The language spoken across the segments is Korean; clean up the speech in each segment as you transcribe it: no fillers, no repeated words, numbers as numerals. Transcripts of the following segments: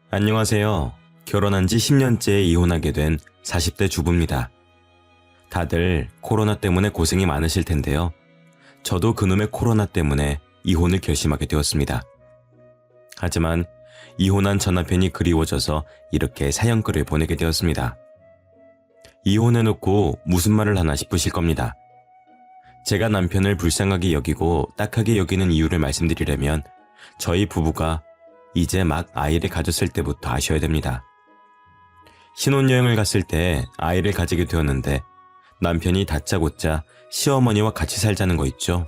안녕하세요. 결혼한 지 10년째 이혼하게 된 40대 주부입니다. 다들 코로나 때문에 고생이 많으실 텐데요. 저도 그놈의 코로나 때문에 이혼을 결심하게 되었습니다. 하지만 이혼한 전 남편이 그리워져서 이렇게 사연글을 보내게 되었습니다. 이혼해놓고 무슨 말을 하나 싶으실 겁니다. 제가 남편을 불쌍하게 여기고 딱하게 여기는 이유를 말씀드리려면 저희 부부가 이제 막 아이를 가졌을 때부터 아셔야 됩니다. 신혼여행을 갔을 때 아이를 가지게 되었는데 남편이 다짜고짜 시어머니와 같이 살자는 거 있죠.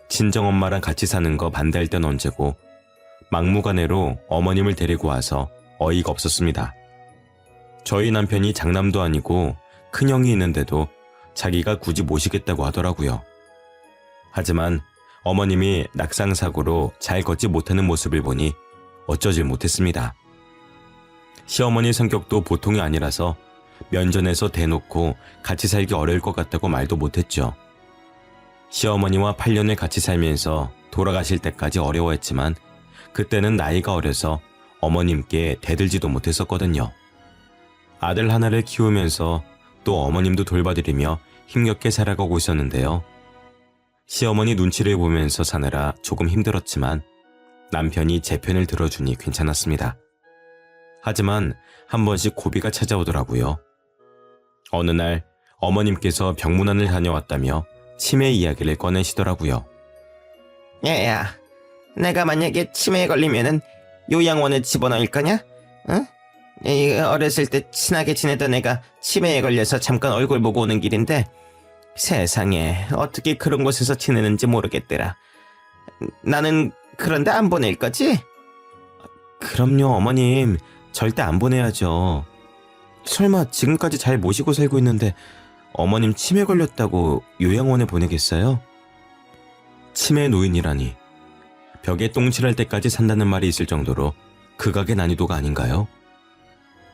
친정엄마랑 같이 사는 거 반대할 땐 언제고 막무가내로 어머님을 데리고 와서 어이가 없었습니다. 저희 남편이 장남도 아니고 큰형이 있는데도 자기가 굳이 모시겠다고 하더라고요. 하지만 어머님이 낙상사고로 잘 걷지 못하는 모습을 보니 어쩌질 못했습니다. 시어머니 성격도 보통이 아니라서 면전에서 대놓고 같이 살기 어려울 것 같다고 말도 못했죠. 시어머니와 8년을 같이 살면서 돌아가실 때까지 어려워했지만 그때는 나이가 어려서 어머님께 대들지도 못했었거든요. 아들 하나를 키우면서 또 어머님도 돌봐드리며 힘겹게 살아가고 있었는데요. 시어머니 눈치를 보면서 사느라 조금 힘들었지만 남편이 제 편을 들어주니 괜찮았습니다. 하지만 한 번씩 고비가 찾아오더라고요. 어느 날 어머님께서 병문안을 다녀왔다며 치매 이야기를 꺼내시더라고요. 야야, 내가 만약에 치매에 걸리면은 요양원에 집어넣을 거냐? 응? 어렸을 때 친하게 지내던 애가 치매에 걸려서 잠깐 얼굴 보고 오는 길인데 세상에 어떻게 그런 곳에서 지내는지 모르겠더라. 나는 그런데 안 보낼 거지? 그럼요, 어머님. 절대 안 보내야죠. 설마 지금까지 잘 모시고 살고 있는데 어머님 치매 걸렸다고 요양원에 보내겠어요? 치매 노인이라니. 벽에 똥칠할 때까지 산다는 말이 있을 정도로 극악의 난이도가 아닌가요?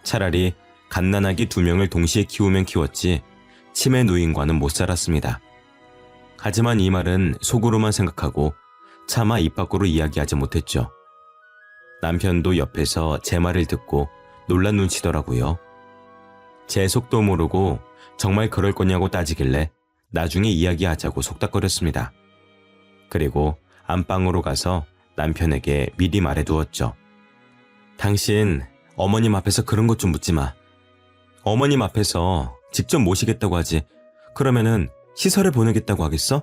차라리 갓난아기 2명을 동시에 키우면 키웠지 치매 노인과는 못 살았습니다. 하지만 이 말은 속으로만 생각하고 차마 입 밖으로 이야기하지 못했죠. 남편도 옆에서 제 말을 듣고 놀란 눈치더라고요. 제 속도 모르고 정말 그럴 거냐고 따지길래 나중에 이야기하자고 속닥거렸습니다. 그리고 안방으로 가서 남편에게 미리 말해두었죠. 당신 어머님 앞에서 그런 것 좀 묻지 마. 어머님 앞에서 직접 모시겠다고 하지. 그러면은 시설에 보내겠다고 하겠어?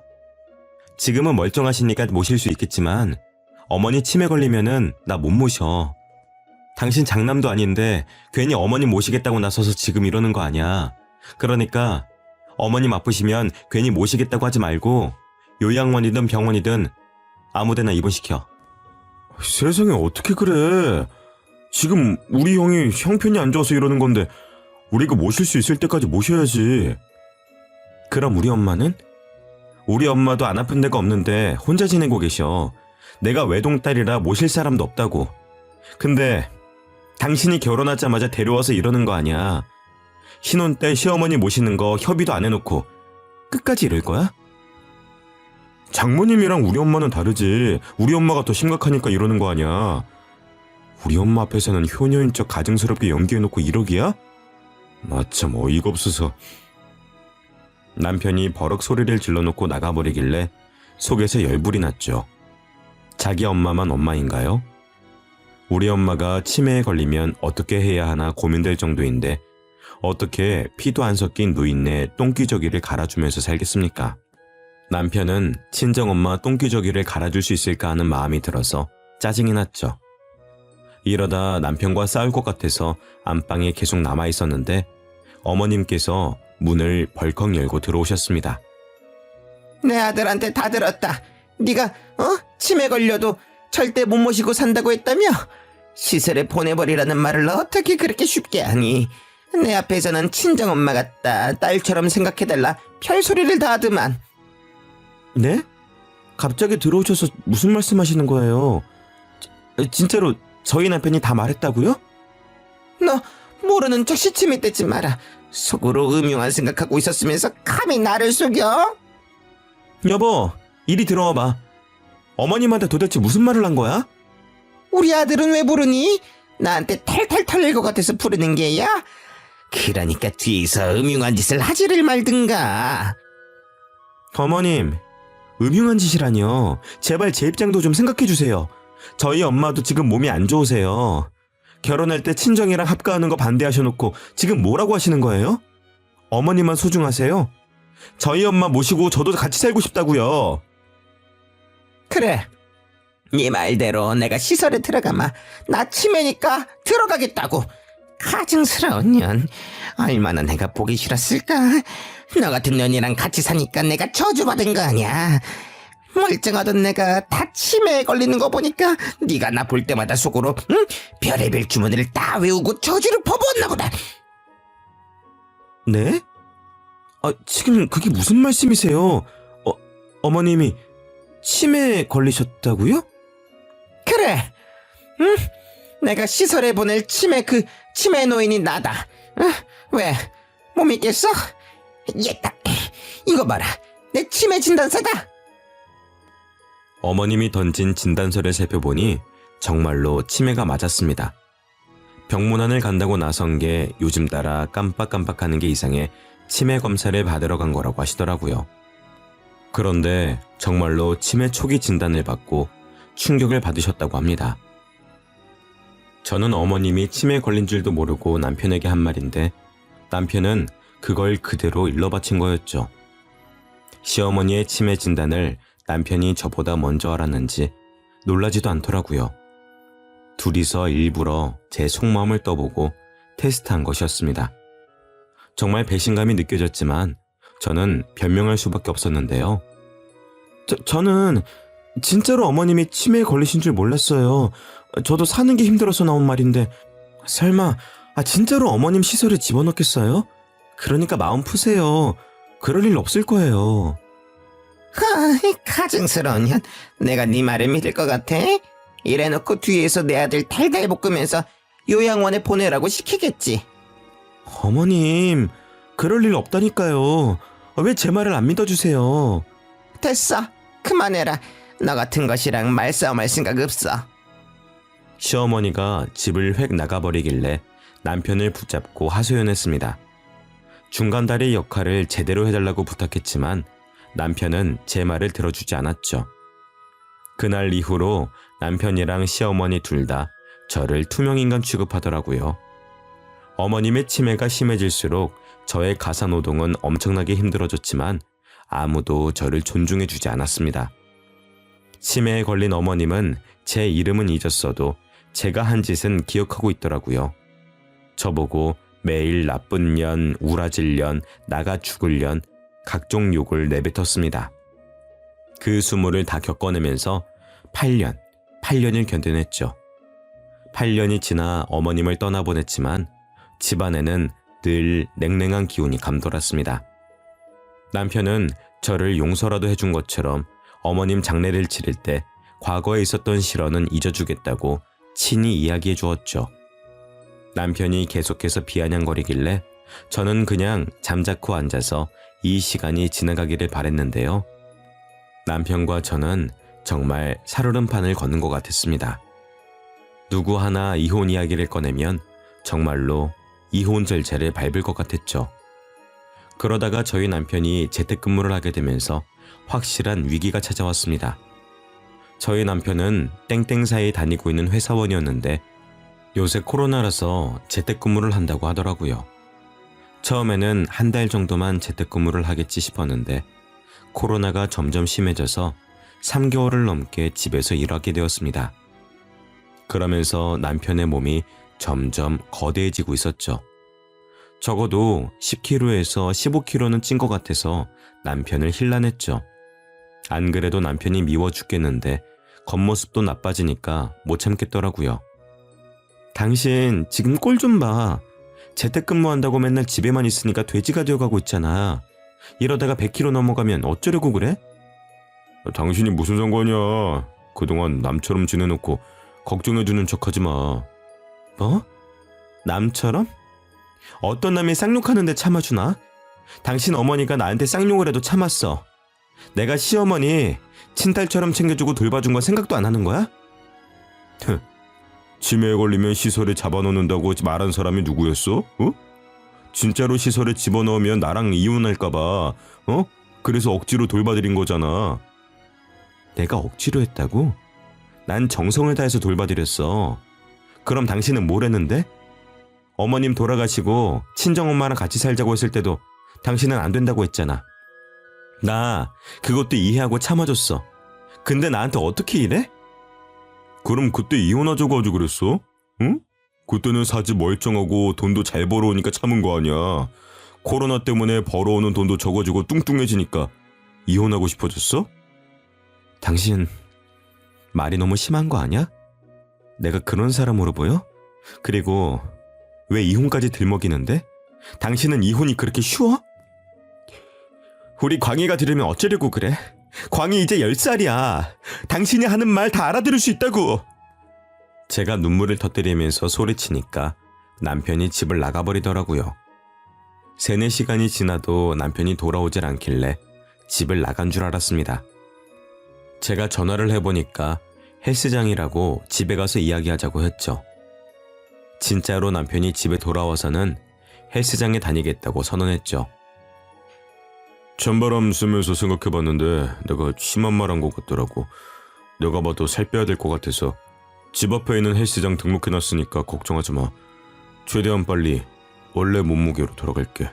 지금은 멀쩡하시니까 모실 수 있겠지만 어머니 치매 걸리면은 나 못 모셔. 당신 장남도 아닌데 괜히 어머님 모시겠다고 나서서 지금 이러는 거 아니야. 그러니까 어머님 아프시면 괜히 모시겠다고 하지 말고 요양원이든 병원이든 아무데나 입원시켜. 세상에 어떻게 그래. 지금 우리 형이 형편이 안 좋아서 이러는 건데 우리가 모실 수 있을 때까지 모셔야지. 그럼 우리 엄마는? 우리 엄마도 안 아픈 데가 없는데 혼자 지내고 계셔. 내가 외동딸이라 모실 사람도 없다고. 근데 당신이 결혼하자마자 데려와서 이러는 거 아니야. 신혼 때 시어머니 모시는 거 협의도 안 해놓고 끝까지 이럴 거야? 장모님이랑 우리 엄마는 다르지. 우리 엄마가 더 심각하니까 이러는 거 아니야. 우리 엄마 앞에서는 효녀인 척 가증스럽게 연기해놓고 이러기야? 나 참 어이가 없어서. 남편이 버럭 소리를 질러놓고 나가버리길래 속에서 열불이 났죠. 자기 엄마만 엄마인가요? 우리 엄마가 치매에 걸리면 어떻게 해야 하나 고민될 정도인데 어떻게 피도 안 섞인 노인네 똥기저귀를 갈아주면서 살겠습니까? 남편은 친정엄마 똥기저귀를 갈아줄 수 있을까 하는 마음이 들어서 짜증이 났죠. 이러다 남편과 싸울 것 같아서 안방에 계속 남아있었는데 어머님께서 문을 벌컥 열고 들어오셨습니다. 내 아들한테 다 들었다. 네가 치매 걸려도 절대 못 모시고 산다고 했다며? 시설에 보내버리라는 말을 어떻게 그렇게 쉽게 하니? 내 앞에서는 친정엄마 같다. 딸처럼 생각해달라. 별소리를 다 하더만. 네? 갑자기 들어오셔서 무슨 말씀하시는 거예요? 진짜로 저희 남편이 다 말했다고요? 너 모르는 척 시침이 떼지 마라. 속으로 음흉한 생각하고 있었으면서 감히 나를 속여? 여보, 이리 들어와봐. 어머님한테 도대체 무슨 말을 한 거야? 우리 아들은 왜 부르니? 나한테 탈탈 털릴 것 같아서 부르는 게야? 그러니까 뒤에서 음흉한 짓을 하지를 말든가. 어머님, 음흉한 짓이라니요. 제발 제 입장도 좀 생각해주세요. 저희 엄마도 지금 몸이 안 좋으세요. 결혼할 때 친정이랑 합가하는 거 반대하셔놓고 지금 뭐라고 하시는 거예요? 어머님만 소중하세요? 저희 엄마 모시고 저도 같이 살고 싶다고요. 그래, 네 말대로 내가 시설에 들어가마 나 치매니까 들어가겠다고. 가증스러운 년, 얼마나 내가 보기 싫었을까. 너 같은 년이랑 같이 사니까 내가 저주받은 거 아니야. 멀쩡하던 내가 다 치매에 걸리는 거 보니까 네가 나 볼 때마다 속으로 별의별 주문을 다 외우고 저주를 퍼부었나 보다. 네? 지금 그게 무슨 말씀이세요? 어머님이 치매에 걸리셨다고요? 그래, 내가 시설에 보낼 치매 노인이 나다. 왜? 못 믿겠어? 얘다, 이거 봐라, 내 치매 진단서다. 어머님이 던진 진단서를 살펴보니 정말로 치매가 맞았습니다. 병문안을 간다고 나선 게 요즘 따라 깜빡깜빡하는 게 이상해 치매 검사를 받으러 간 거라고 하시더라고요. 그런데 정말로 치매 초기 진단을 받고 충격을 받으셨다고 합니다. 저는 어머님이 치매에 걸린 줄도 모르고 남편에게 한 말인데 남편은 그걸 그대로 일러 바친 거였죠. 시어머니의 치매 진단을 남편이 저보다 먼저 알았는지 놀라지도 않더라고요. 둘이서 일부러 제 속마음을 떠보고 테스트한 것이었습니다. 정말 배신감이 느껴졌지만 저는 변명할 수밖에 없었는데요. 저는 진짜로 어머님이 치매에 걸리신 줄 몰랐어요. 저도 사는 게 힘들어서 나온 말인데 설마 진짜로 어머님 시설에 집어넣겠어요? 그러니까 마음 푸세요. 그럴 일 없을 거예요. 가증스러운 년, 내가 네 말을 믿을 것 같아? 이래놓고 뒤에서 내 아들 달달 볶으면서 요양원에 보내라고 시키겠지. 어머님, 그럴 일 없다니까요. 왜 제 말을 안 믿어주세요? 됐어, 그만해라. 너 같은 것이랑 말싸움할 생각 없어. 시어머니가 집을 획 나가버리길래 남편을 붙잡고 하소연했습니다. 중간다리 역할을 제대로 해달라고 부탁했지만 남편은 제 말을 들어주지 않았죠. 그날 이후로 남편이랑 시어머니 둘 다 저를 투명인간 취급하더라고요. 어머님의 치매가 심해질수록 저의 가사노동은 엄청나게 힘들어졌지만 아무도 저를 존중해주지 않았습니다. 치매에 걸린 어머님은 제 이름은 잊었어도 제가 한 짓은 기억하고 있더라고요. 저보고 매일 나쁜 년, 우라질 년, 나가 죽을 년 각종 욕을 내뱉었습니다. 그 수모를 다 겪어내면서 8년을 견뎌냈죠. 8년이 지나 어머님을 떠나보냈지만 집안에는 늘 냉랭한 기운이 감돌았습니다. 남편은 저를 용서라도 해준 것처럼 어머님 장례를 치를 때 과거에 있었던 실언은 잊어주겠다고 친히 이야기해 주었죠. 남편이 계속해서 비아냥거리길래 저는 그냥 잠자코 앉아서 이 시간이 지나가기를 바랬는데요. 남편과 저는 정말 살얼음판을 걷는 것 같았습니다. 누구 하나 이혼 이야기를 꺼내면 정말로 이혼 절차를 밟을 것 같았죠. 그러다가 저희 남편이 재택근무를 하게 되면서 확실한 위기가 찾아왔습니다. 저희 남편은 땡땡사에 다니고 있는 회사원이었는데 요새 코로나라서 재택근무를 한다고 하더라고요. 처음에는 한 달 정도만 재택근무를 하겠지 싶었는데 코로나가 점점 심해져서 3개월을 넘게 집에서 일하게 되었습니다. 그러면서 남편의 몸이 점점 거대해지고 있었죠. 적어도 10kg에서 15kg는 찐 것 같아서 남편을 힐난했죠. 안 그래도 남편이 미워 죽겠는데 겉모습도 나빠지니까 못 참겠더라고요. 당신 지금 꼴 좀 봐. 재택근무한다고 맨날 집에만 있으니까 돼지가 되어가고 있잖아. 이러다가 100kg 넘어가면 어쩌려고 그래? 당신이 무슨 상관이야. 그동안 남처럼 지내놓고 걱정해주는 척하지 마. 뭐? 남처럼? 어떤 남이 쌍욕하는데 참아주나? 당신 어머니가 나한테 쌍욕을 해도 참았어. 내가 시어머니 친딸처럼 챙겨주고 돌봐준 건 생각도 안 하는 거야? 치매에 걸리면 시설에 잡아놓는다고 말한 사람이 누구였어? 어? 진짜로 시설에 집어넣으면 나랑 이혼할까봐, 어? 그래서 억지로 돌봐드린 거잖아. 내가 억지로 했다고? 난 정성을 다해서 돌봐드렸어. 그럼 당신은 뭘 했는데? 어머님 돌아가시고 친정엄마랑 같이 살자고 했을 때도 당신은 안 된다고 했잖아. 나 그것도 이해하고 참아줬어. 근데 나한테 어떻게 이래? 그럼 그때 이혼하자고 하지 그랬어? 응? 그때는 사지 멀쩡하고 돈도 잘 벌어오니까 참은 거 아니야. 코로나 때문에 벌어오는 돈도 적어지고 뚱뚱해지니까 이혼하고 싶어졌어? 당신 말이 너무 심한 거 아니야? 내가 그런 사람으로 보여? 그리고 왜 이혼까지 들먹이는데? 당신은 이혼이 그렇게 쉬워? 우리 광희가 들으면 어쩌려고 그래? 광희 이제 10살이야. 당신이 하는 말 다 알아들을 수 있다고. 제가 눈물을 터뜨리면서 소리치니까 남편이 집을 나가버리더라고요. 3-4시간이 지나도 남편이 돌아오질 않길래 집을 나간 줄 알았습니다. 제가 전화를 해보니까 헬스장이라고 집에 가서 이야기하자고 했죠. 진짜로 남편이 집에 돌아와서는 헬스장에 다니겠다고 선언했죠. 찬바람 쐬면서 생각해봤는데 내가 심한 말 한 것 같더라고. 내가 봐도 살 빼야 될 것 같아서 집 앞에 있는 헬스장 등록해놨으니까 걱정하지 마. 최대한 빨리 원래 몸무게로 돌아갈게.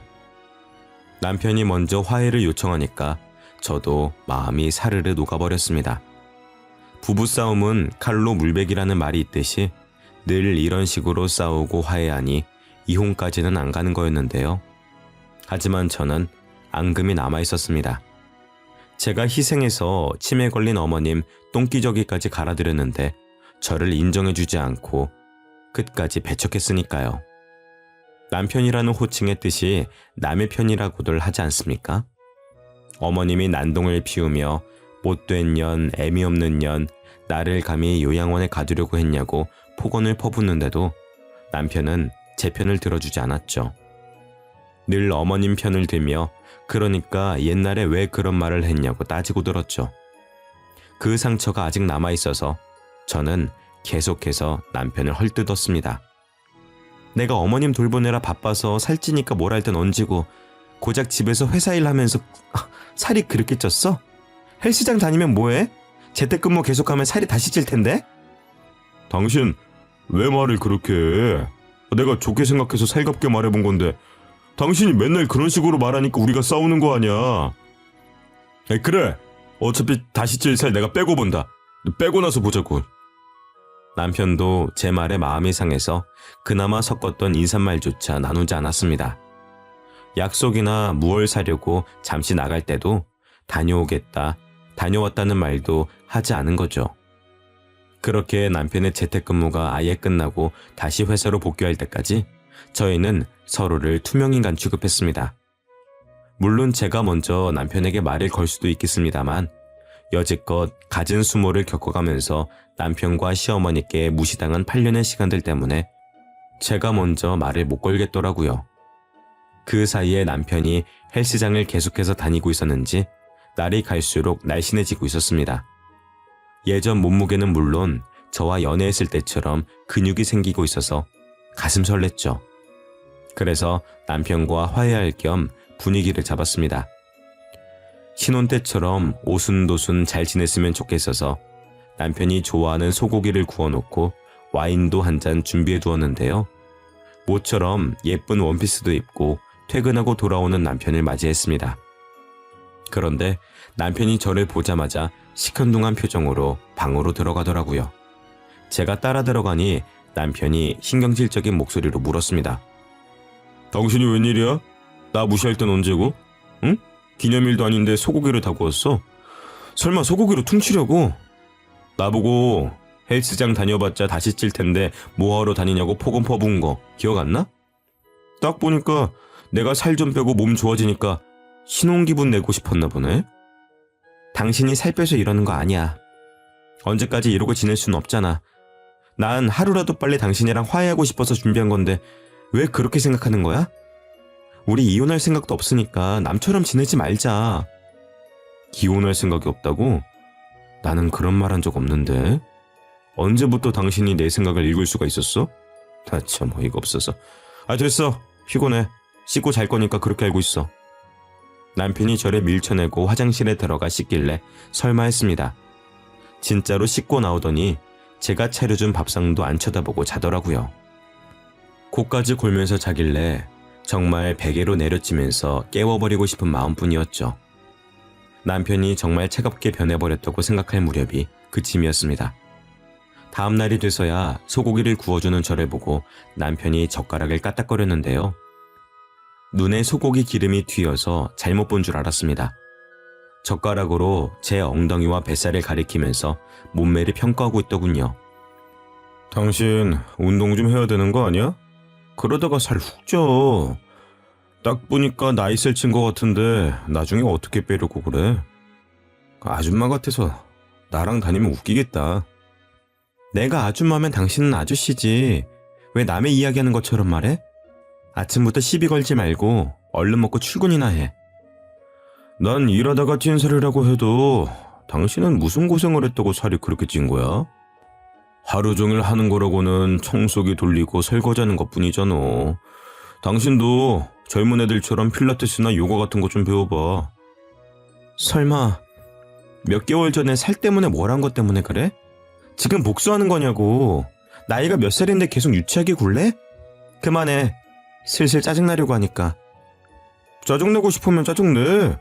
남편이 먼저 화해를 요청하니까 저도 마음이 사르르 녹아버렸습니다. 부부싸움은 칼로 물베기라는 말이 있듯이 늘 이런 식으로 싸우고 화해하니 이혼까지는 안 가는 거였는데요. 하지만 저는 앙금이 남아있었습니다. 제가 희생해서 치매 걸린 어머님 똥기저귀까지 갈아드렸는데 저를 인정해주지 않고 끝까지 배척했으니까요. 남편이라는 호칭의 뜻이 남의 편이라고들 하지 않습니까? 어머님이 난동을 피우며 못된 년, 애미 없는 년, 나를 감히 요양원에 가두려고 했냐고 폭언을 퍼붓는데도 남편은 제 편을 들어주지 않았죠. 늘 어머님 편을 들며 그러니까 옛날에 왜 그런 말을 했냐고 따지고 들었죠. 그 상처가 아직 남아있어서 저는 계속해서 남편을 헐뜯었습니다. 내가 어머님 돌보느라 바빠서 살찌니까 뭘 할 땐 얹고 고작 집에서 회사 일 하면서 살이 그렇게 쪘어? 헬스장 다니면 뭐해? 재택근무 계속하면 살이 다시 찔 텐데? 당신 왜 말을 그렇게 해? 내가 좋게 생각해서 살갑게 말해본 건데 당신이 맨날 그런 식으로 말하니까 우리가 싸우는 거 아니야. 그래. 어차피 다시 찔 살 내가 빼고 본다. 빼고 나서 보자고. 남편도 제 말에 마음이 상해서 그나마 섞었던 인사말조차 나누지 않았습니다. 약속이나 무얼 사려고 잠시 나갈 때도 다녀오겠다, 다녀왔다는 말도 하지 않은 거죠. 그렇게 남편의 재택근무가 아예 끝나고 다시 회사로 복귀할 때까지 저희는 서로를 투명인간 취급했습니다. 물론 제가 먼저 남편에게 말을 걸 수도 있겠습니다만 여지껏 갖은 수모를 겪어가면서 남편과 시어머니께 무시당한 8년의 시간들 때문에 제가 먼저 말을 못 걸겠더라고요. 그 사이에 남편이 헬스장을 계속해서 다니고 있었는지 날이 갈수록 날씬해지고 있었습니다. 예전 몸무게는 물론 저와 연애했을 때처럼 근육이 생기고 있어서 가슴 설렜죠. 그래서 남편과 화해할 겸 분위기를 잡았습니다. 신혼 때처럼 오순도순 잘 지냈으면 좋겠어서 남편이 좋아하는 소고기를 구워놓고 와인도 한 잔 준비해 두었는데요. 모처럼 예쁜 원피스도 입고 퇴근하고 돌아오는 남편을 맞이했습니다. 그런데 남편이 저를 보자마자 시큰둥한 표정으로 방으로 들어가더라고요. 제가 따라 들어가니 남편이 신경질적인 목소리로 물었습니다. 당신이 웬일이야? 나 무시할 땐 언제고? 응? 기념일도 아닌데 소고기를 다 구웠어? 설마 소고기로 퉁치려고? 나보고 헬스장 다녀봤자 다시 찔 텐데 뭐하러 다니냐고 폭언 퍼부은 거 기억 안 나? 딱 보니까 내가 살 좀 빼고 몸 좋아지니까 신혼기분 내고 싶었나 보네? 당신이 살 빼서 이러는 거 아니야. 언제까지 이러고 지낼 수는 없잖아. 난 하루라도 빨리 당신이랑 화해하고 싶어서 준비한 건데 왜 그렇게 생각하는 거야? 우리 이혼할 생각도 없으니까 남처럼 지내지 말자. 이혼할 생각이 없다고? 나는 그런 말 한 적 없는데. 언제부터 당신이 내 생각을 읽을 수가 있었어? 나 참 어이가 없어서. 됐어. 피곤해. 씻고 잘 거니까 그렇게 알고 있어. 남편이 저를 밀쳐내고 화장실에 들어가 씻길래 설마 했습니다. 진짜로 씻고 나오더니 제가 차려준 밥상도 안 쳐다보고 자더라고요. 코까지 골면서 자길래 정말 베개로 내려치면서 깨워버리고 싶은 마음뿐이었죠. 남편이 정말 차갑게 변해버렸다고 생각할 무렵이 그쯤이었습니다. 다음 날이 돼서야 소고기를 구워주는 저를 보고 남편이 젓가락을 까딱거렸는데요. 눈에 소고기 기름이 튀어서 잘못 본 줄 알았습니다. 젓가락으로 제 엉덩이와 뱃살을 가리키면서 몸매를 평가하고 있더군요. 당신 운동 좀 해야 되는 거 아니야? 그러다가 살 훅 쪄. 딱 보니까 나이 셀 친 거 같은데 나중에 어떻게 빼려고 그래? 아줌마 같아서 나랑 다니면 웃기겠다. 내가 아줌마면 당신은 아저씨지. 왜 남의 이야기하는 것처럼 말해? 아침부터 시비 걸지 말고 얼른 먹고 출근이나 해. 난 일하다가 찐 살이라고 해도 당신은 무슨 고생을 했다고 살이 그렇게 찐 거야? 하루 종일 하는 거라고는 청소기 돌리고 설거지하는 것뿐이잖아. 당신도 젊은 애들처럼 필라테스나 요가 같은 거 좀 배워봐. 설마 몇 개월 전에 살 때문에 뭘 한 것 때문에 그래? 지금 복수하는 거냐고. 나이가 몇 살인데 계속 유치하게 굴래? 그만해. 슬슬 짜증나려고 하니까. 짜증내고 싶으면 짜증내.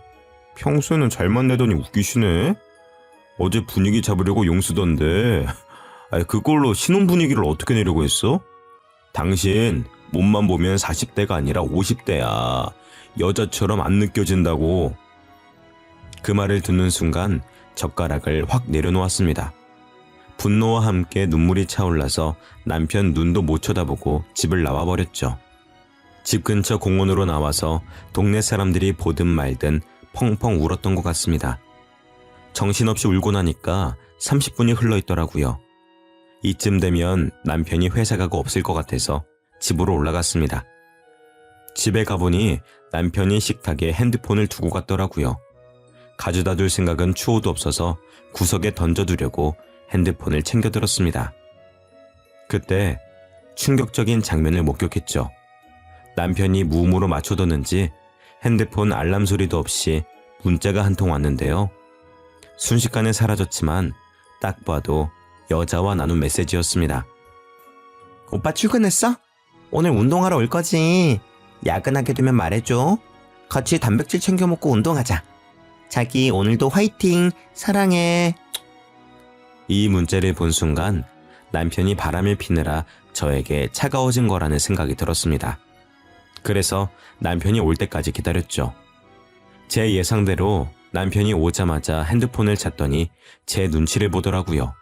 평소에는 잘만 내더니 웃기시네. 어제 분위기 잡으려고 용 쓰던데 그걸로 신혼 분위기를 어떻게 내려고 했어? 당신 몸만 보면 40대가 아니라 50대야. 여자처럼 안 느껴진다고. 그 말을 듣는 순간 젓가락을 확 내려놓았습니다. 분노와 함께 눈물이 차올라서 남편 눈도 못 쳐다보고 집을 나와버렸죠. 집 근처 공원으로 나와서 동네 사람들이 보든 말든 펑펑 울었던 것 같습니다. 정신없이 울고 나니까 30분이 흘러있더라고요. 이쯤 되면 남편이 회사 가고 없을 것 같아서 집으로 올라갔습니다. 집에 가보니 남편이 식탁에 핸드폰을 두고 갔더라고요. 가져다 둘 생각은 추호도 없어서 구석에 던져두려고 핸드폰을 챙겨들었습니다. 그때 충격적인 장면을 목격했죠. 남편이 무음으로 맞춰뒀는지 핸드폰 알람 소리도 없이 문자가 한 통 왔는데요. 순식간에 사라졌지만 딱 봐도 여자와 나눈 메시지였습니다. 오빠 출근했어? 오늘 운동하러 올 거지? 야근하게 되면 말해줘. 같이 단백질 챙겨 먹고 운동하자. 자기 오늘도 화이팅. 사랑해. 이 문자를 본 순간 남편이 바람을 피느라 저에게 차가워진 거라는 생각이 들었습니다. 그래서 남편이 올 때까지 기다렸죠. 제 예상대로 남편이 오자마자 핸드폰을 찾더니 제 눈치를 보더라고요.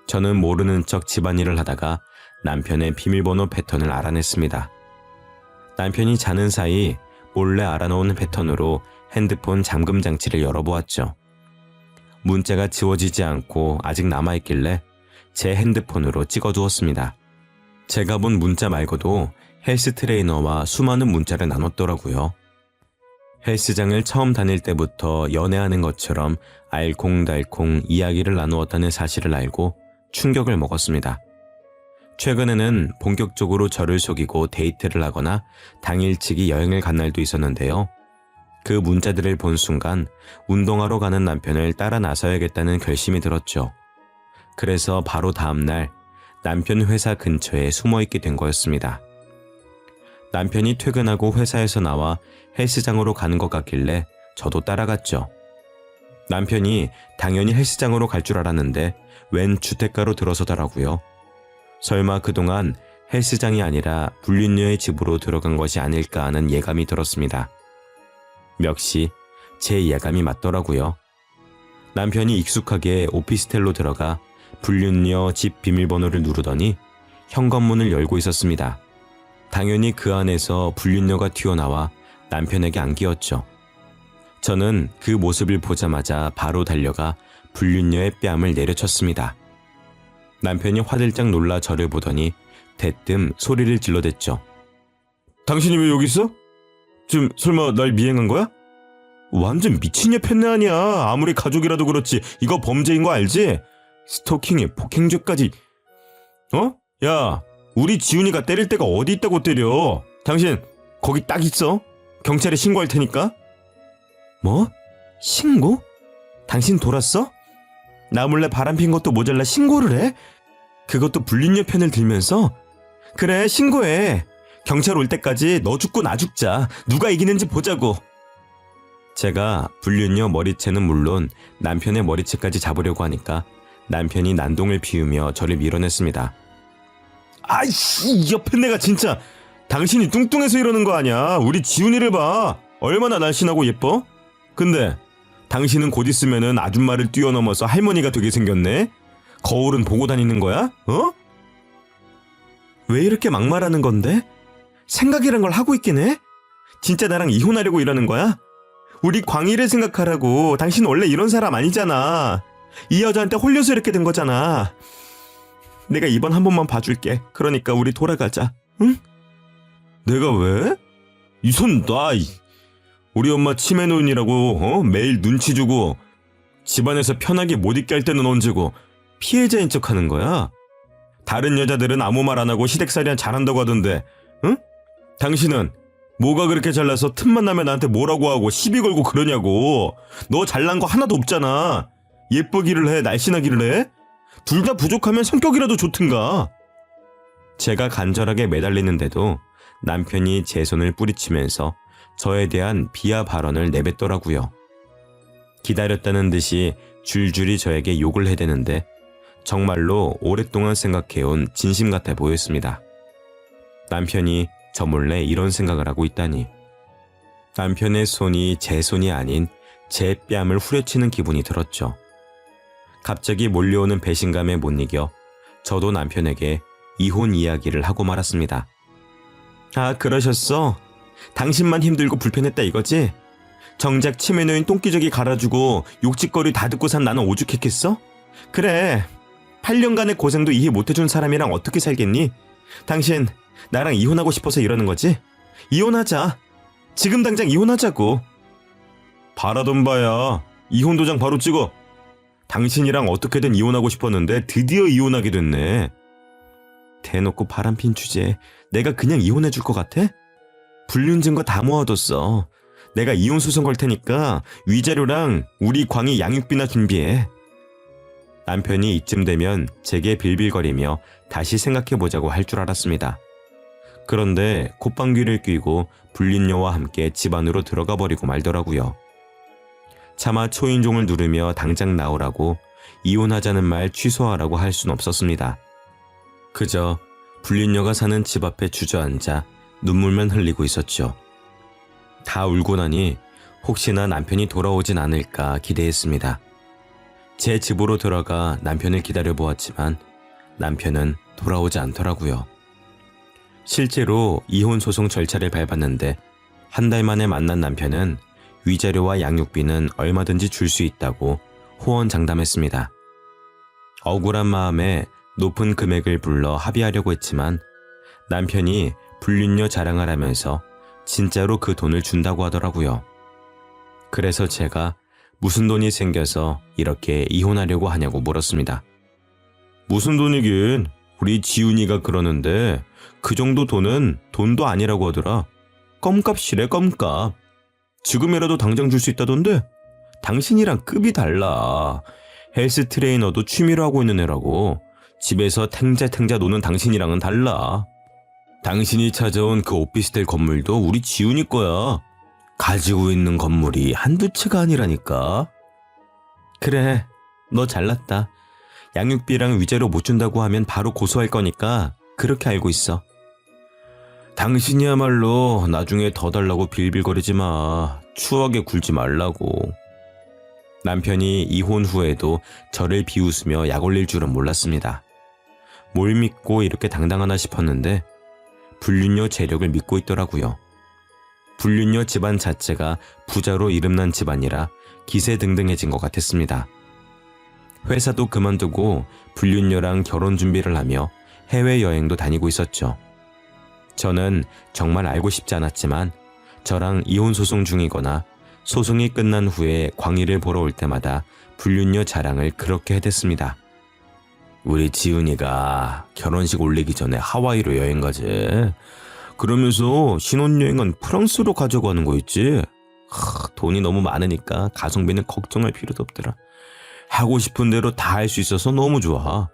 저는 모르는 척 집안일을 하다가 남편의 비밀번호 패턴을 알아냈습니다. 남편이 자는 사이 몰래 알아놓은 패턴으로 핸드폰 잠금 장치를 열어보았죠. 문자가 지워지지 않고 아직 남아있길래 제 핸드폰으로 찍어두었습니다. 제가 본 문자 말고도 헬스 트레이너와 수많은 문자를 나눴더라고요. 헬스장을 처음 다닐 때부터 연애하는 것처럼 알콩달콩 이야기를 나누었다는 사실을 알고 충격을 먹었습니다. 최근에는 본격적으로 저를 속이고 데이트를 하거나 당일치기 여행을 간 날도 있었는데요. 그 문자들을 본 순간 운동하러 가는 남편을 따라 나서야겠다는 결심이 들었죠. 그래서 바로 다음날 남편 회사 근처에 숨어있게 된 거였습니다. 남편이 퇴근하고 회사에서 나와 헬스장으로 가는 것 같길래 저도 따라갔죠. 남편이 당연히 헬스장으로 갈 줄 알았는데 웬 주택가로 들어서더라고요. 설마 그동안 헬스장이 아니라 불륜녀의 집으로 들어간 것이 아닐까 하는 예감이 들었습니다. 역시 제 예감이 맞더라고요. 남편이 익숙하게 오피스텔로 들어가 불륜녀 집 비밀번호를 누르더니 현관문을 열고 있었습니다. 당연히 그 안에서 불륜녀가 튀어나와 남편에게 안기었죠. 저는 그 모습을 보자마자 바로 달려가 불륜녀의 뺨을 내려쳤습니다. 남편이 화들짝 놀라 저를 보더니 대뜸 소리를 질러댔죠. 당신이 왜 여기 있어? 지금 설마 날 미행한 거야? 완전 미친년 팬네 아니야. 아무리 가족이라도 그렇지 이거 범죄인 거 알지? 스토킹에 폭행죄까지. 어? 야, 우리 지훈이가 때릴 데가 어디 있다고 때려. 당신 거기 딱 있어. 경찰에 신고할 테니까. 뭐? 신고? 당신 돌았어? 나 몰래 바람핀 것도 모자라 신고를 해? 그것도 불륜녀 편을 들면서? 그래, 신고해. 경찰 올 때까지 너 죽고 나 죽자. 누가 이기는지 보자고. 제가 불륜녀 머리채는 물론 남편의 머리채까지 잡으려고 하니까 남편이 난동을 피우며 저를 밀어냈습니다. 아이씨, 이 옆에 내가 진짜. 당신이 뚱뚱해서 이러는 거 아니야. 우리 지훈이를 봐. 얼마나 날씬하고 예뻐? 근데 당신은 곧 있으면은 아줌마를 뛰어넘어서 할머니가 되게 생겼네. 거울은 보고 다니는 거야? 어? 왜 이렇게 막말하는 건데? 생각이란 걸 하고 있긴 해? 진짜 나랑 이혼하려고 이러는 거야? 우리 광희를 생각하라고. 당신 원래 이런 사람 아니잖아. 이 여자한테 홀려서 이렇게 된 거잖아. 내가 이번 한 번만 봐줄게. 그러니까 우리 돌아가자. 응? 내가 왜? 이 손 놔. 우리 엄마 치매 노인이라고 매일 눈치 주고 집안에서 편하게 못 있게 할 때는 언제고 피해자인 척하는 거야? 다른 여자들은 아무 말 안 하고 시댁살이나 잘한다고 하던데, 응? 당신은 뭐가 그렇게 잘나서 틈만 나면 나한테 뭐라고 하고 시비 걸고 그러냐고. 너 잘난 거 하나도 없잖아. 예쁘기를 해, 날씬하기를 해? 둘 다 부족하면 성격이라도 좋든가. 제가 간절하게 매달리는데도 남편이 제 손을 뿌리치면서 저에 대한 비하 발언을 내뱉더라고요. 기다렸다는 듯이 줄줄이 저에게 욕을 해대는데 정말로 오랫동안 생각해온 진심 같아 보였습니다. 남편이 저 몰래 이런 생각을 하고 있다니. 남편의 손이 제 손이 아닌 제 뺨을 후려치는 기분이 들었죠. 갑자기 몰려오는 배신감에 못 이겨 저도 남편에게 이혼 이야기를 하고 말았습니다. 아, 그러셨어? 당신만 힘들고 불편했다 이거지? 정작 치매노인 똥기저귀 갈아주고 욕짓거리 다 듣고 산 나는 오죽했겠어? 그래, 8년간의 고생도 이해 못해준 사람이랑 어떻게 살겠니? 당신 나랑 이혼하고 싶어서 이러는 거지? 이혼하자. 지금 당장 이혼하자고. 바라던 바야. 이혼 도장 바로 찍어. 당신이랑 어떻게든 이혼하고 싶었는데 드디어 이혼하게 됐네. 대놓고 바람핀 주제에 내가 그냥 이혼해줄 것 같아? 불륜 증거 다 모아뒀어. 내가 이혼 소송 걸 테니까 위자료랑 우리 광희 양육비나 준비해. 남편이 이쯤 되면 제게 빌빌거리며 다시 생각해보자고 할 줄 알았습니다. 그런데 콧방귀를 뀌고 불륜녀와 함께 집 안으로 들어가 버리고 말더라고요. 차마 초인종을 누르며 당장 나오라고 이혼하자는 말 취소하라고 할 순 없었습니다. 그저 불륜녀가 사는 집 앞에 주저앉아 눈물만 흘리고 있었죠. 다 울고 나니 혹시나 남편이 돌아오진 않을까 기대했습니다. 제 집으로 들어가 남편을 기다려보았지만 남편은 돌아오지 않더라고요. 실제로 이혼 소송 절차를 밟았는데 한 달 만에 만난 남편은 위자료와 양육비는 얼마든지 줄 수 있다고 호언장담했습니다. 억울한 마음에 높은 금액을 불러 합의하려고 했지만 남편이 불륜녀 자랑을 하면서 진짜로 그 돈을 준다고 하더라고요. 그래서 제가 무슨 돈이 생겨서 이렇게 이혼하려고 하냐고 물었습니다. 무슨 돈이긴, 우리 지훈이가 그러는데 그 정도 돈은 돈도 아니라고 하더라. 껌값이래, 껌값. 지금이라도 당장 줄 수 있다던데? 당신이랑 급이 달라. 헬스 트레이너도 취미로 하고 있는 애라고. 집에서 탱자탱자 노는 당신이랑은 달라. 당신이 찾아온 그 오피스텔 건물도 우리 지훈이 거야. 가지고 있는 건물이 한두 채가 아니라니까. 그래, 너 잘났다. 양육비랑 위자료 못 준다고 하면 바로 고소할 거니까 그렇게 알고 있어. 당신이야말로 나중에 더 달라고 빌빌거리지 마. 추억에 굴지 말라고. 남편이 이혼 후에도 저를 비웃으며 약 올릴 줄은 몰랐습니다. 뭘 믿고 이렇게 당당하나 싶었는데 불륜녀 재력을 믿고 있더라고요. 불륜녀 집안 자체가 부자로 이름난 집안이라 기세등등해진 것 같았습니다. 회사도 그만두고 불륜녀랑 결혼 준비를 하며 해외여행도 다니고 있었죠. 저는 정말 알고 싶지 않았지만 저랑 이혼 소송 중이거나 소송이 끝난 후에 광희를 보러 올 때마다 불륜녀 자랑을 그렇게 해댔습니다. 우리 지은이가 결혼식 올리기 전에 하와이로 여행 가재. 그러면서 신혼여행은 프랑스로 가자고 하는 거 있지. 돈이 너무 많으니까 가성비는 걱정할 필요도 없더라. 하고 싶은 대로 다 할 수 있어서 너무 좋아.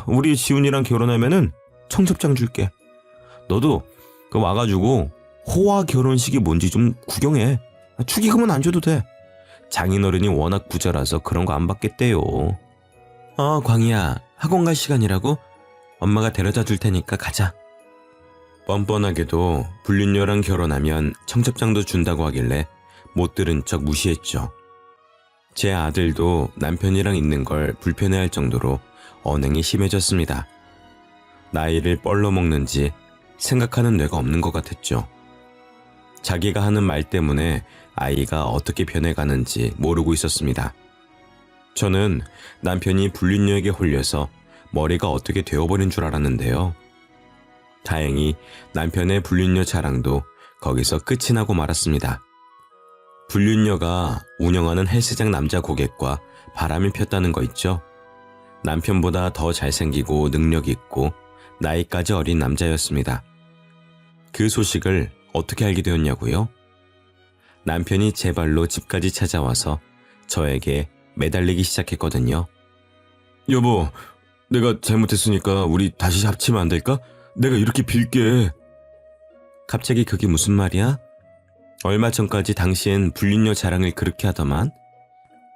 우리 지훈이랑 결혼하면은 청첩장 줄게. 너도 와가지고 호화 결혼식이 뭔지 좀 구경해. 축의금은 안 줘도 돼. 장인어른이 워낙 부자라서 그런 거 안 받겠대요. 광희야, 학원 갈 시간이라고? 엄마가 데려다 줄 테니까 가자. 뻔뻔하게도 불륜녀랑 결혼하면 청첩장도 준다고 하길래 못 들은 척 무시했죠. 제 아들도 남편이랑 있는 걸 불편해할 정도로 언행이 심해졌습니다. 나이를 뻘로 먹는지 생각하는 뇌가 없는 것 같았죠. 자기가 하는 말 때문에 아이가 어떻게 변해가는지 모르고 있었습니다. 저는 남편이 불륜녀에게 홀려서 머리가 어떻게 되어버린 줄 알았는데요. 다행히 남편의 불륜녀 자랑도 거기서 끝이 나고 말았습니다. 불륜녀가 운영하는 헬스장 남자 고객과 바람을 폈다는 거 있죠? 남편보다 더 잘생기고 능력 있고 나이까지 어린 남자였습니다. 그 소식을 어떻게 알게 되었냐고요? 남편이 제 발로 집까지 찾아와서 저에게 매달리기 시작했거든요. 여보, 내가 잘못했으니까 우리 다시 합치면 안 될까? 내가 이렇게 빌게. 갑자기 그게 무슨 말이야? 얼마 전까지 당시엔 불륜녀 자랑을 그렇게 하더만.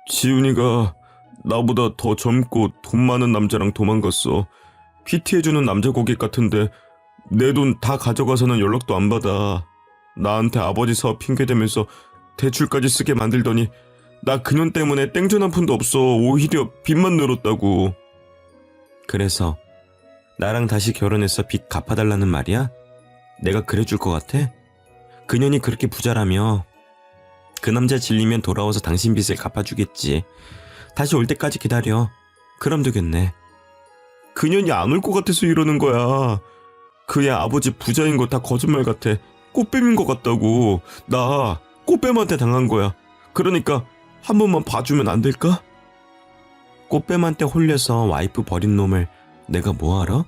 지훈이가 나보다 더 젊고 돈 많은 남자랑 도망갔어. PT 해주는 남자 고객 같은데 내 돈 다 가져가서는 연락도 안 받아. 나한테 아버지 사업 핑계대면서 대출까지 쓰게 만들더니 나 그년 때문에 땡전 한 푼도 없어. 오히려 빚만 늘었다고. 그래서 나랑 다시 결혼해서 빚 갚아달라는 말이야? 내가 그래줄 것 같아? 그년이 그렇게 부자라며. 그 남자 질리면 돌아와서 당신 빚을 갚아주겠지. 다시 올 때까지 기다려. 그럼 되겠네. 그년이 안 올 것 같아서 이러는 거야. 그의 아버지 부자인 거 다 거짓말 같아. 꽃뱀인 것 같다고. 나 꽃뱀한테 당한 거야. 그러니까 한 번만 봐주면 안 될까? 꽃뱀한테 홀려서 와이프 버린 놈을 내가 뭐하러?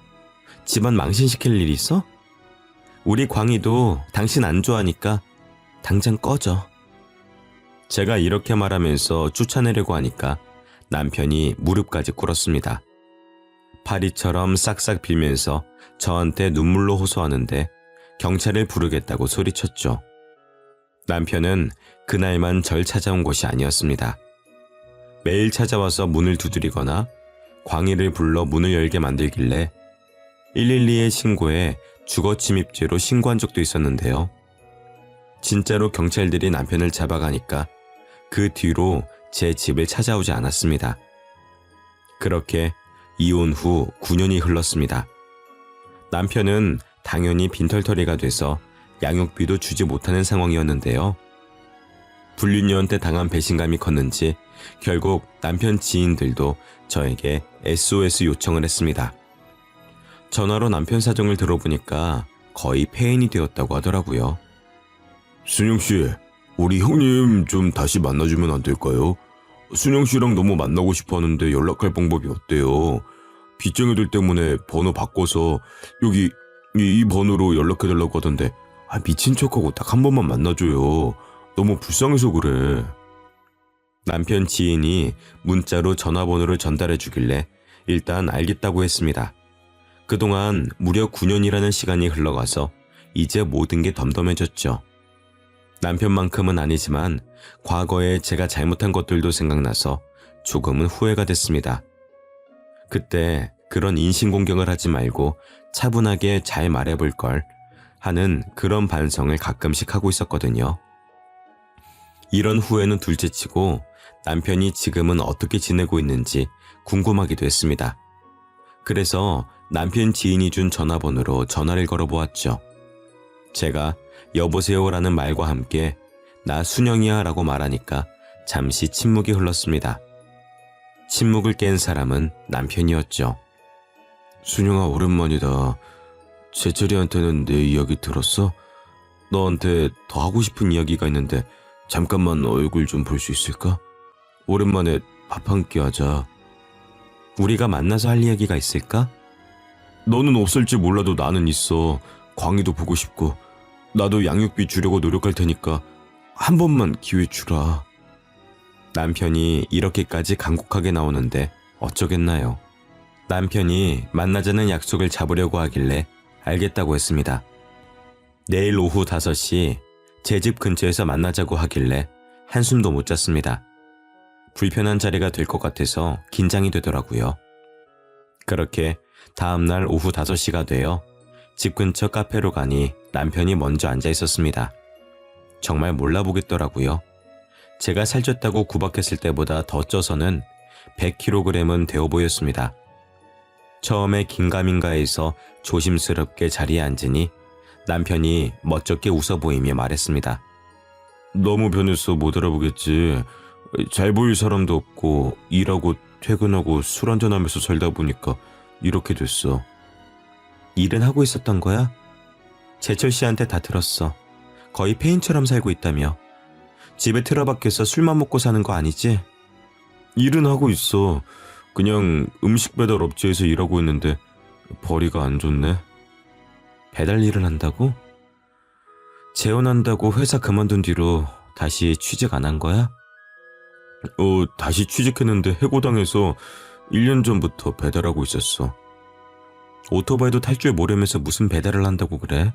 집안 망신시킬 일이 있어? 우리 광희도 당신 안 좋아하니까 당장 꺼져. 제가 이렇게 말하면서 쫓아내려고 하니까 남편이 무릎까지 꿇었습니다. 파리처럼 싹싹 빌면서 저한테 눈물로 호소하는데 경찰을 부르겠다고 소리쳤죠. 남편은 그날만 절 찾아온 것이 아니었습니다. 매일 찾아와서 문을 두드리거나 광희를 불러 문을 열게 만들길래 112에 신고해 주거침입죄로 신고한 적도 있었는데요. 진짜로 경찰들이 남편을 잡아가니까 그 뒤로 제 집을 찾아오지 않았습니다. 그렇게 이혼 후 9년이 흘렀습니다. 남편은 당연히 빈털터리가 돼서 양육비도 주지 못하는 상황이었는데요. 불륜녀한테 당한 배신감이 컸는지 결국 남편 지인들도 저에게 SOS 요청을 했습니다. 전화로 남편 사정을 들어보니까 거의 폐인이 되었다고 하더라고요. 순영씨, 우리 형님 좀 다시 만나주면 안 될까요? 순영씨랑 너무 만나고 싶어 하는데 연락할 방법이 어때요? 빚쟁이들 때문에 번호 바꿔서 여기 이 번호로 연락해달라고 하던데 미친 척하고 딱 한 번만 만나줘요. 너무 불쌍해서 그래. 남편 지인이 문자로 전화번호를 전달해 주길래 일단 알겠다고 했습니다. 그동안 무려 9년이라는 시간이 흘러가서 이제 모든 게 덤덤해졌죠. 남편만큼은 아니지만 과거에 제가 잘못한 것들도 생각나서 조금은 후회가 됐습니다. 그때 그런 인신공격을 하지 말고 차분하게 잘 말해볼 걸 하는 그런 반성을 가끔씩 하고 있었거든요. 이런 후회는 둘째치고 남편이 지금은 어떻게 지내고 있는지 궁금하기도 했습니다. 그래서 남편 지인이 준 전화번호로 전화를 걸어보았죠. 제가 여보세요라는 말과 함께 나 순영이야 라고 말하니까 잠시 침묵이 흘렀습니다. 침묵을 깬 사람은 남편이었죠. 순영아, 오랜만이다. 제철이한테는 내 이야기 들었어? 너한테 더 하고 싶은 이야기가 있는데 잠깐만 얼굴 좀 볼 수 있을까? 오랜만에 밥 한 끼 하자. 우리가 만나서 할 이야기가 있을까? 너는 없을지 몰라도 나는 있어. 광희도 보고 싶고 나도 양육비 주려고 노력할 테니까 한 번만 기회 주라. 남편이 이렇게까지 간곡하게 나오는데 어쩌겠나요? 남편이 만나자는 약속을 잡으려고 하길래 알겠다고 했습니다. 내일 오후 5시 제 집 근처에서 만나자고 하길래 한숨도 못 잤습니다. 불편한 자리가 될 것 같아서 긴장이 되더라고요. 그렇게 다음날 오후 5시가 되어 집 근처 카페로 가니 남편이 먼저 앉아 있었습니다. 정말 몰라보겠더라고요. 제가 살쪘다고 구박했을 때보다 더 쪄서는 100kg은 되어 보였습니다. 처음에 긴가민가해서 조심스럽게 자리에 앉으니 남편이 멋쩍게 웃어 보이며 말했습니다. 너무 변해서 못 알아보겠지. 잘 보일 사람도 없고 일하고 퇴근하고 술 한잔하면서 살다 보니까 이렇게 됐어. 일은 하고 있었던 거야? 제철 씨한테 다 들었어. 거의 폐인처럼 살고 있다며. 집에 틀어박혀서 술만 먹고 사는 거 아니지? 일은 하고 있어. 그냥 음식 배달 업체에서 일하고 있는데 벌이가 안 좋네. 배달 일을 한다고? 재혼한다고 회사 그만둔 뒤로 다시 취직 안 한 거야? 다시 취직했는데 해고당해서 1년 전부터 배달하고 있었어. 오토바이도 탈 줄 모르면서 무슨 배달을 한다고 그래?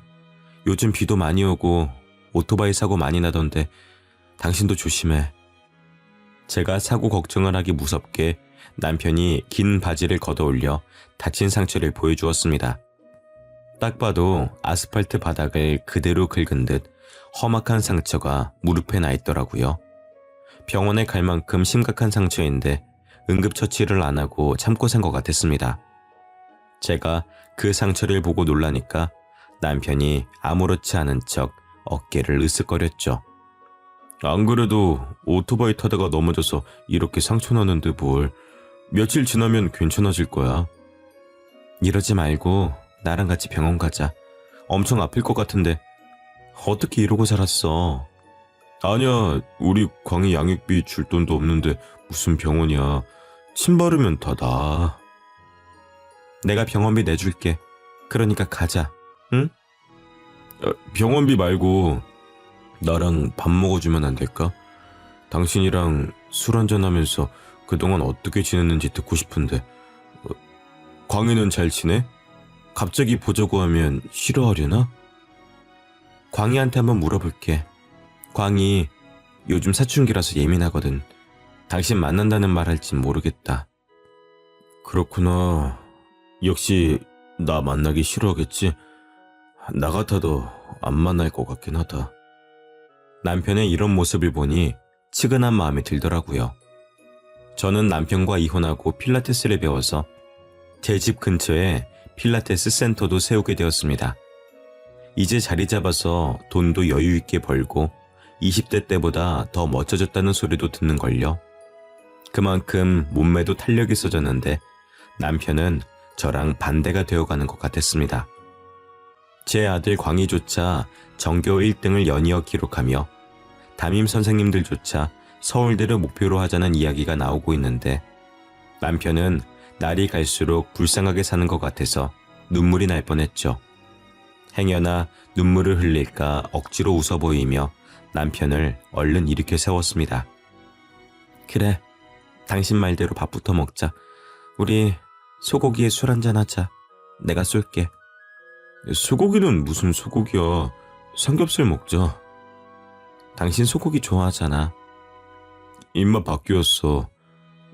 요즘 비도 많이 오고 오토바이 사고 많이 나던데 당신도 조심해. 제가 사고 걱정을 하기 무섭게 남편이 긴 바지를 걷어올려 다친 상처를 보여주었습니다. 딱 봐도 아스팔트 바닥을 그대로 긁은 듯 험악한 상처가 무릎에 나 있더라고요. 병원에 갈 만큼 심각한 상처인데 응급처치를 안 하고 참고 산 것 같았습니다. 제가 그 상처를 보고 놀라니까 남편이 아무렇지 않은 척 어깨를 으쓱거렸죠. 안 그래도 오토바이 타다가 넘어져서 이렇게 상처 나는데 뭘. 며칠 지나면 괜찮아질 거야. 이러지 말고 나랑 같이 병원 가자. 엄청 아플 것 같은데 어떻게 이러고 살았어? 아니야, 우리 광희 양육비 줄 돈도 없는데 무슨 병원이야. 침 바르면 다 나아. 내가 병원비 내줄게. 그러니까 가자. 응? 병원비 말고 나랑 밥 먹어주면 안 될까? 당신이랑 술 한잔하면서 그동안 어떻게 지냈는지 듣고 싶은데. 광희는 잘 지내? 갑자기 보자고 하면 싫어하려나? 광희한테 한번 물어볼게. 광희 요즘 사춘기라서 예민하거든. 당신 만난다는 말 할진 모르겠다. 그렇구나. 역시 나 만나기 싫어하겠지? 나 같아도 안 만날 것 같긴 하다. 남편의 이런 모습을 보니 측은한 마음이 들더라고요. 저는 남편과 이혼하고 필라테스를 배워서 제 집 근처에 필라테스 센터도 세우게 되었습니다. 이제 자리 잡아서 돈도 여유 있게 벌고 20대 때보다 더 멋져졌다는 소리도 듣는걸요. 그만큼 몸매도 탄력이 있어졌는데 남편은 저랑 반대가 되어가는 것 같았습니다. 제 아들 광희조차 전교 1등을 연이어 기록하며 담임 선생님들조차 서울대를 목표로 하자는 이야기가 나오고 있는데 남편은 날이 갈수록 불쌍하게 사는 것 같아서 눈물이 날 뻔했죠. 행여나 눈물을 흘릴까 억지로 웃어 보이며 남편을 얼른 일으켜 세웠습니다. 그래, 당신 말대로 밥부터 먹자. 우리 소고기에 술 한잔 하자. 내가 쏠게. 소고기는 무슨 소고기야. 삼겹살 먹자. 당신 소고기 좋아하잖아. 입맛 바뀌었어.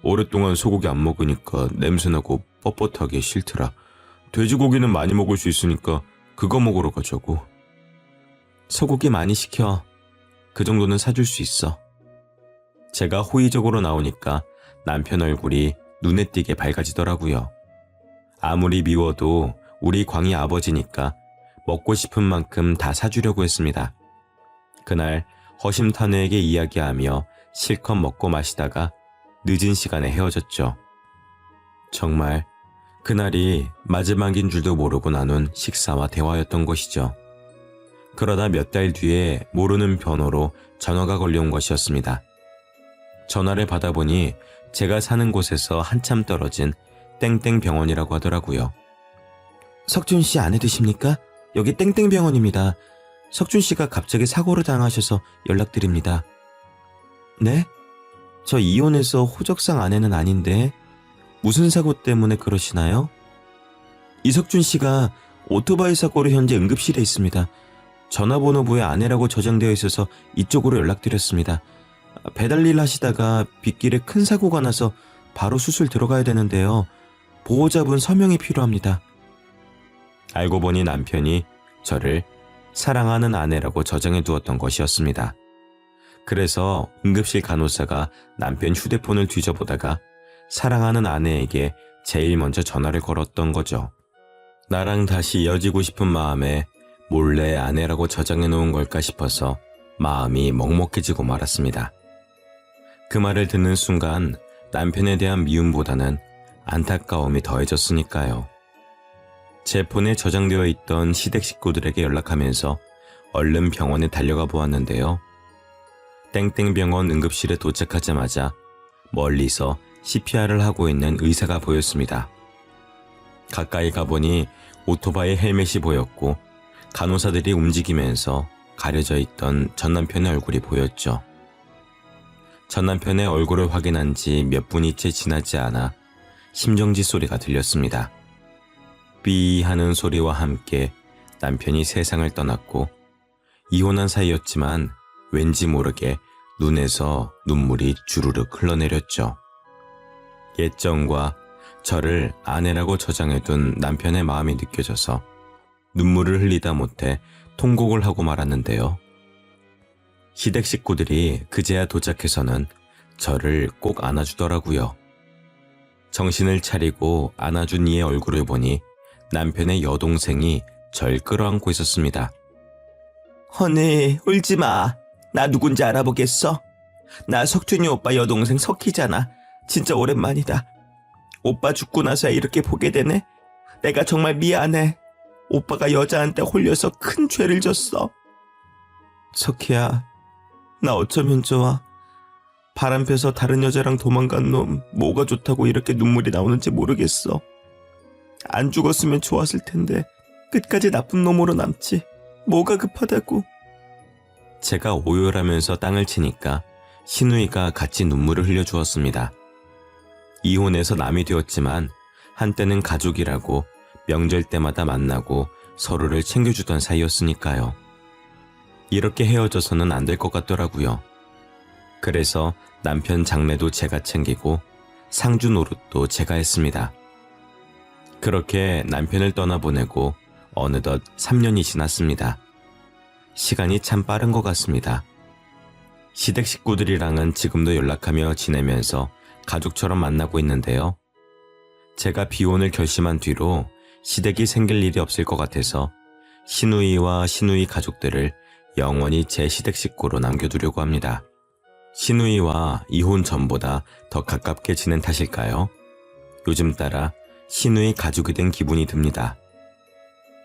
오랫동안 소고기 안 먹으니까 냄새나고 뻣뻣하게 싫더라. 돼지고기는 많이 먹을 수 있으니까 그거 먹으러 가자고. 소고기 많이 시켜. 그 정도는 사줄 수 있어. 제가 호의적으로 나오니까 남편 얼굴이 눈에 띄게 밝아지더라고요. 아무리 미워도 우리 광희 아버지니까 먹고 싶은 만큼 다 사주려고 했습니다. 그날 허심탄회하게 이야기하며 실컷 먹고 마시다가 늦은 시간에 헤어졌죠. 정말 그날이 마지막인 줄도 모르고 나눈 식사와 대화였던 것이죠. 그러다 몇 달 뒤에 모르는 번호로 전화가 걸려온 것이었습니다. 전화를 받아보니 제가 사는 곳에서 한참 떨어진 땡땡 병원이라고 하더라고요. 석준 씨 아내 되십니까? 여기 땡땡병원입니다. 석준 씨가 갑자기 사고를 당하셔서 연락드립니다. 네? 저 이혼해서 호적상 아내는 아닌데 무슨 사고 때문에 그러시나요? 이석준 씨가 오토바이 사고로 현재 응급실에 있습니다. 전화번호부에 아내라고 저장되어 있어서 이쪽으로 연락드렸습니다. 배달 일 하시다가 빗길에 큰 사고가 나서 바로 수술 들어가야 되는데요. 보호자분 서명이 필요합니다. 알고 보니 남편이 저를 사랑하는 아내라고 저장해 두었던 것이었습니다. 그래서 응급실 간호사가 남편 휴대폰을 뒤져보다가 사랑하는 아내에게 제일 먼저 전화를 걸었던 거죠. 나랑 다시 이어지고 싶은 마음에 몰래 아내라고 저장해 놓은 걸까 싶어서 마음이 먹먹해지고 말았습니다. 그 말을 듣는 순간 남편에 대한 미움보다는 안타까움이 더해졌으니까요. 제 폰에 저장되어 있던 시댁 식구들에게 연락하면서 얼른 병원에 달려가 보았는데요. 땡땡병원 응급실에 도착하자마자 멀리서 CPR을 하고 있는 의사가 보였습니다. 가까이 가보니 오토바이 헬멧이 보였고 간호사들이 움직이면서 가려져 있던 전 남편의 얼굴이 보였죠. 전 남편의 얼굴을 확인한 지 몇 분이 채 지나지 않아 심정지 소리가 들렸습니다. 삐 하는 소리와 함께 남편이 세상을 떠났고 이혼한 사이였지만 왠지 모르게 눈에서 눈물이 주르륵 흘러내렸죠. 예정과 저를 아내라고 저장해둔 남편의 마음이 느껴져서 눈물을 흘리다 못해 통곡을 하고 말았는데요. 시댁 식구들이 그제야 도착해서는 저를 꼭 안아주더라고요. 정신을 차리고 안아준 이의 얼굴을 보니 남편의 여동생이 절 끌어안고 있었습니다. 허니 울지 마. 나 누군지 알아보겠어? 나 석준이 오빠 여동생 석희잖아. 진짜 오랜만이다. 오빠 죽고 나서야 이렇게 보게 되네. 내가 정말 미안해. 오빠가 여자한테 홀려서 큰 죄를 졌어. 석희야, 나 어쩌면 좋아. 바람 펴서 다른 여자랑 도망간 놈 뭐가 좋다고 이렇게 눈물이 나오는지 모르겠어. 안 죽었으면 좋았을 텐데 끝까지 나쁜 놈으로 남지. 뭐가 급하다고. 제가 오열하면서 땅을 치니까 신우이가 같이 눈물을 흘려주었습니다. 이혼해서 남이 되었지만 한때는 가족이라고 명절 때마다 만나고 서로를 챙겨주던 사이였으니까요. 이렇게 헤어져서는 안 될 것 같더라고요. 그래서 남편 장례도 제가 챙기고 상주 노릇도 제가 했습니다. 그렇게 남편을 떠나보내고 어느덧 3년이 지났습니다. 시간이 참 빠른 것 같습니다. 시댁 식구들이랑은 지금도 연락하며 지내면서 가족처럼 만나고 있는데요. 제가 비혼을 결심한 뒤로 시댁이 생길 일이 없을 것 같아서 신우이와 신우이 가족들을 영원히 제 시댁 식구로 남겨두려고 합니다. 신우이와 이혼 전보다 더 가깝게 지낸 탓일까요? 요즘 따라 신우이 가족이 된 기분이 듭니다.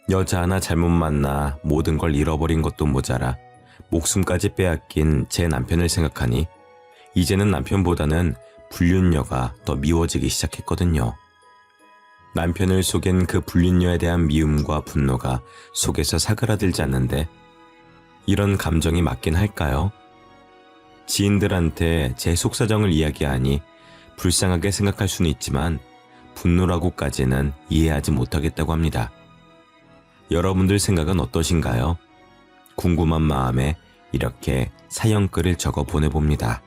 여자 하나 잘못 만나 모든 걸 잃어버린 것도 모자라 목숨까지 빼앗긴 제 남편을 생각하니 이제는 남편보다는 불륜녀가 더 미워지기 시작했거든요. 남편을 속인 그 불륜녀에 대한 미움과 분노가 속에서 사그라들지 않는데 이런 감정이 맞긴 할까요? 지인들한테 제 속사정을 이야기하니 불쌍하게 생각할 수는 있지만 분노라고까지는 이해하지 못하겠다고 합니다. 여러분들 생각은 어떠신가요? 궁금한 마음에 이렇게 사연글을 적어 보내봅니다.